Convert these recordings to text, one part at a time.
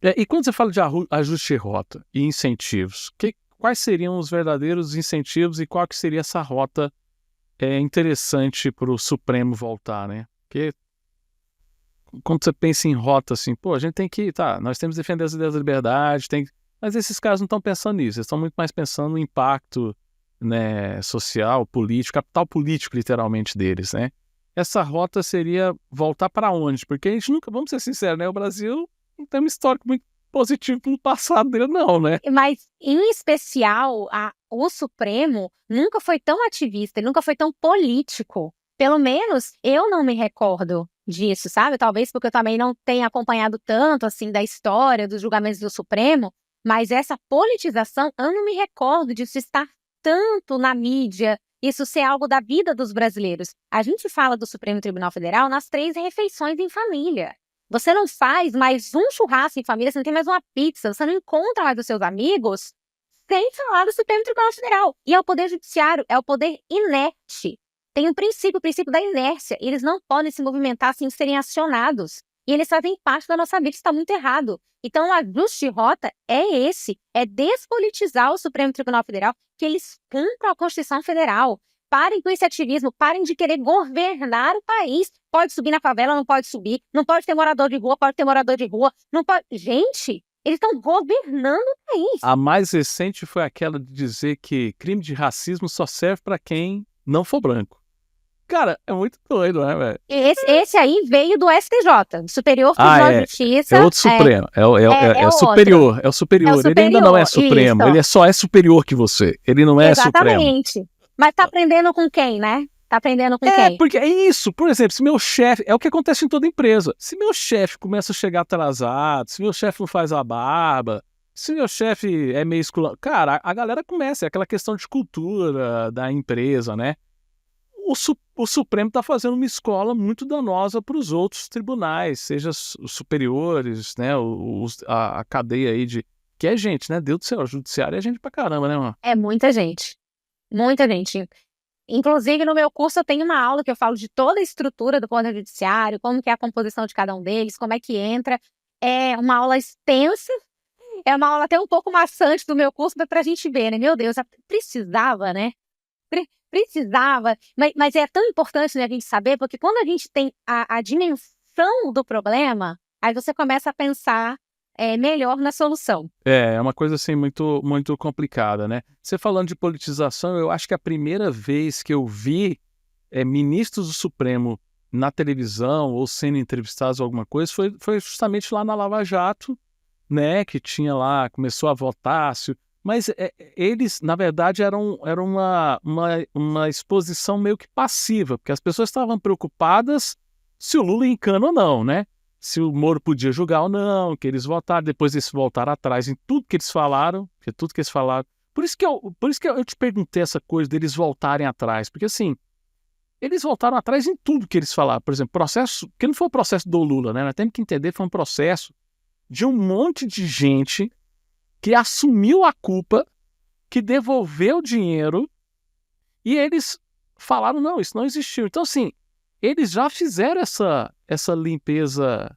E quando você fala de ajuste de rota e incentivos, quais seriam os verdadeiros incentivos e qual que seria essa rota interessante para o Supremo voltar, né? Porque quando você pensa em rota, assim, pô, a gente tem que, nós temos que defender as ideias da liberdade, mas esses caras não estão pensando nisso, eles estão muito mais pensando no impacto, né, social, político, capital político, literalmente, deles, né? Essa rota seria voltar para onde? Porque a gente nunca, vamos ser sinceros, né, o Brasil não tem um histórico muito positivo no passado dele, não, né? Mas, em especial, o Supremo nunca foi tão ativista, ele nunca foi tão político. Pelo menos eu não me recordo disso, sabe? Talvez porque eu também não tenha acompanhado tanto, assim, da história dos julgamentos do Supremo, mas essa politização, eu não me recordo disso estar tanto na mídia, isso ser algo da vida dos brasileiros. A gente fala do Supremo Tribunal Federal nas 3 refeições em família. Você não faz mais um churrasco em família, você não tem mais uma pizza, você não encontra mais os seus amigos sem falar do Supremo Tribunal Federal. E é o Poder Judiciário, é o poder inerte. Tem o princípio da inércia. Eles não podem se movimentar sem serem acionados. E eles fazem parte da nossa vida, isso está muito errado. Então, o ajuste de rota é esse, é despolitizar o Supremo Tribunal Federal, que eles cumpram a Constituição Federal. Parem com esse ativismo, parem de querer governar o país. Pode subir na favela, não pode subir. Não pode ter morador de rua, pode ter morador de rua. Não pode... Gente, eles estão governando o país. A mais recente foi aquela de dizer que crime de racismo só serve para quem não for branco. Cara, é muito doido, né, velho? Esse aí veio do STJ, Superior Tribunal de Justiça. É outro Supremo. É superior. Outro. É o superior. É o Ele ainda não é Supremo. isso. Ele só é superior que você. Ele não é Supremo. Exatamente. Mas tá aprendendo com quem, né? Tá aprendendo com quem? Porque é isso. Por exemplo, se meu chefe... É o que acontece em toda empresa. Se meu chefe começa a chegar atrasado, se meu chefe não faz a barba, se meu chefe é meio esculão... Cara, a galera começa. É aquela questão de cultura da empresa, né? O Supremo está fazendo uma escola muito danosa para os outros tribunais, seja os superiores, né, a cadeia aí de... Que é gente, né? Deus do céu, o judiciário é gente pra caramba, né, mano? É muita gente. Muita gente. Inclusive, no meu curso, eu tenho uma aula que eu falo de toda a estrutura do Poder Judiciário, como que é a composição de cada um deles, como é que entra. É uma aula extensa, é uma aula até um pouco maçante do meu curso, para a gente ver, né? Meu Deus, precisava, né? Precisava, mas é tão importante, né, a gente saber, porque quando a gente tem a dimensão do problema, aí você começa a pensar melhor na solução. É uma coisa assim muito, muito complicada, né? Você falando de politização, eu acho que a primeira vez que eu vi ministros do Supremo na televisão ou sendo entrevistados ou alguma coisa foi justamente lá na Lava Jato, né? Que tinha lá, começou a votar, mas eles, na verdade, eram uma exposição meio que passiva, porque as pessoas estavam preocupadas se o Lula encana ou não, né? Se o Moro podia julgar ou não, que eles votaram, depois eles voltaram atrás em tudo que eles falaram, Por isso que eu te perguntei essa coisa deles voltarem atrás, porque assim, eles voltaram atrás em tudo que eles falaram. Por exemplo, processo, que não foi o processo do Lula, né? Nós temos que entender que foi um processo de um monte de gente que assumiu a culpa, que devolveu o dinheiro, e eles falaram, não, isso não existiu. Então, assim, eles já fizeram essa limpeza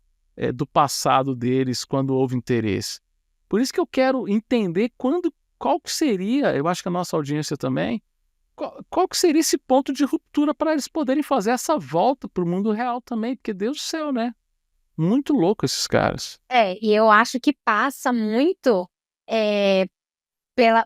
do passado deles quando houve interesse. Por isso que eu quero entender qual que seria, eu acho que a nossa audiência também, qual que seria esse ponto de ruptura para eles poderem fazer essa volta para o mundo real também, porque Deus do céu, né? Muito louco esses caras. E eu acho que passa muito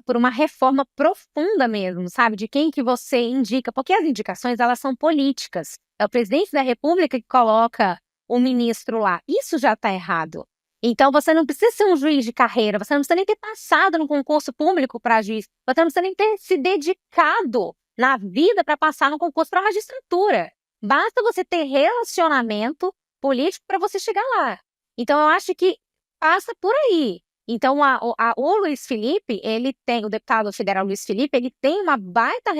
por uma reforma profunda mesmo, sabe? De quem que você indica, porque as indicações, elas são políticas. É o presidente da República que coloca o ministro lá. Isso já está errado. Então, você não precisa ser um juiz de carreira, você não precisa nem ter passado no concurso público para juiz, você não precisa nem ter se dedicado na vida para passar no concurso para magistratura. Basta você ter relacionamento político para você chegar lá. Então, eu acho que passa por aí. Então, o Luiz Felipe, o deputado federal Luiz Felipe, ele tem uma baita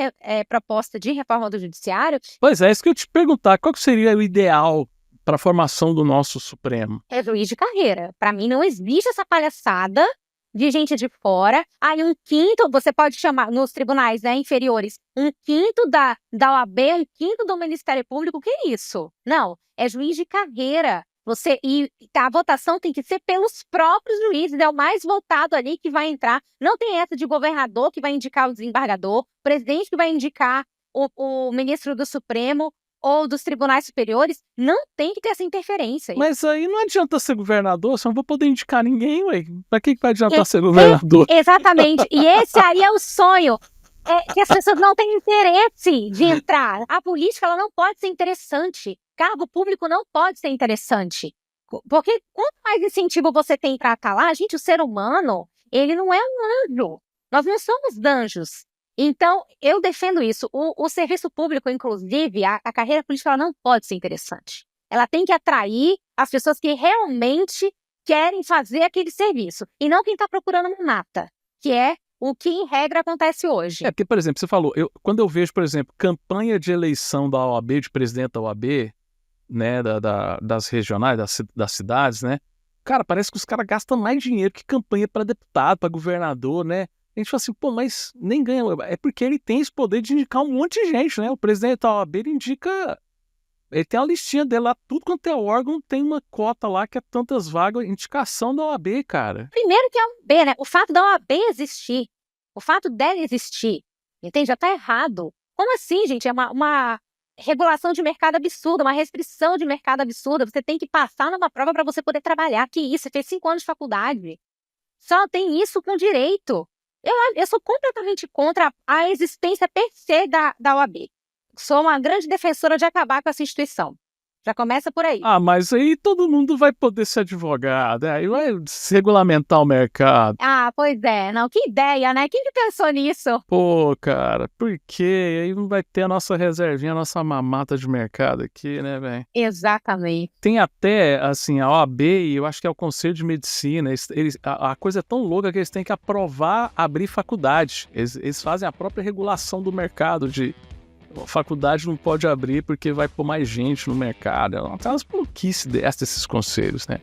proposta de reforma do judiciário. Pois é, isso que eu te perguntar, qual que seria o ideal para a formação do nosso Supremo? É juiz de carreira. Para mim, não existe essa palhaçada de gente de fora. Aí um quinto, você pode chamar nos tribunais, né, inferiores, um quinto da OAB, um quinto do Ministério Público, que é isso? Não, é juiz de carreira. E a votação tem que ser pelos próprios juízes, é o mais votado ali que vai entrar. Não tem essa de governador que vai indicar o desembargador, presidente que vai indicar o ministro do Supremo ou dos tribunais superiores. Não tem que ter essa interferência. Mas aí não adianta ser governador, você não vai poder indicar ninguém, ué. Pra que vai adiantar ser governador? Exatamente. E esse aí é o sonho. Que as pessoas não têm interesse de entrar. A política ela não pode ser interessante. Cargo público não pode ser interessante. Porque quanto mais incentivo você tem para estar lá, gente, o ser humano, ele não é um anjo. Nós não somos anjos. Então, eu defendo isso. O serviço público, inclusive, a carreira política, ela não pode ser interessante. Ela tem que atrair as pessoas que realmente querem fazer aquele serviço. E não quem está procurando uma nata, que é o que, em regra, acontece hoje. Porque, por exemplo, você falou, quando eu vejo, por exemplo, campanha de eleição da OAB, de presidente da OAB, né, das regionais, das cidades, né? Cara, parece que os caras gastam mais dinheiro que campanha para deputado, para governador, né? A gente fala assim, pô, mas nem ganha. É porque ele tem esse poder de indicar um monte de gente, né? O presidente da OAB, ele indica... Ele tem uma listinha dele lá, tudo quanto é órgão, tem uma cota lá que é tantas vagas, indicação da OAB, cara. Primeiro que a OAB, né? O fato da OAB existir, o fato dela existir, entende? Já tá errado. Como assim, gente? É uma regulação de mercado absurda, uma restrição de mercado absurda. Você tem que passar numa prova para você poder trabalhar. Que isso? Você fez 5 anos de faculdade. Só tem isso com direito. Eu sou completamente contra a existência per se da OAB. Sou uma grande defensora de acabar com essa instituição. Já começa por aí. Ah, mas aí todo mundo vai poder ser advogado, aí vai regulamentar o mercado. Ah, pois é. Não, que ideia, né? Quem que pensou nisso? Pô, cara, por quê? Aí não vai ter a nossa reservinha, a nossa mamata de mercado aqui, né, velho? Exatamente. Tem até, assim, a OAB e eu acho que é o Conselho de Medicina, a coisa é tão louca que eles têm que aprovar abrir faculdade. Eles fazem a própria regulação do mercado de... A faculdade não pode abrir porque vai pôr mais gente no mercado. Tem umas maluquices desses conselhos, né?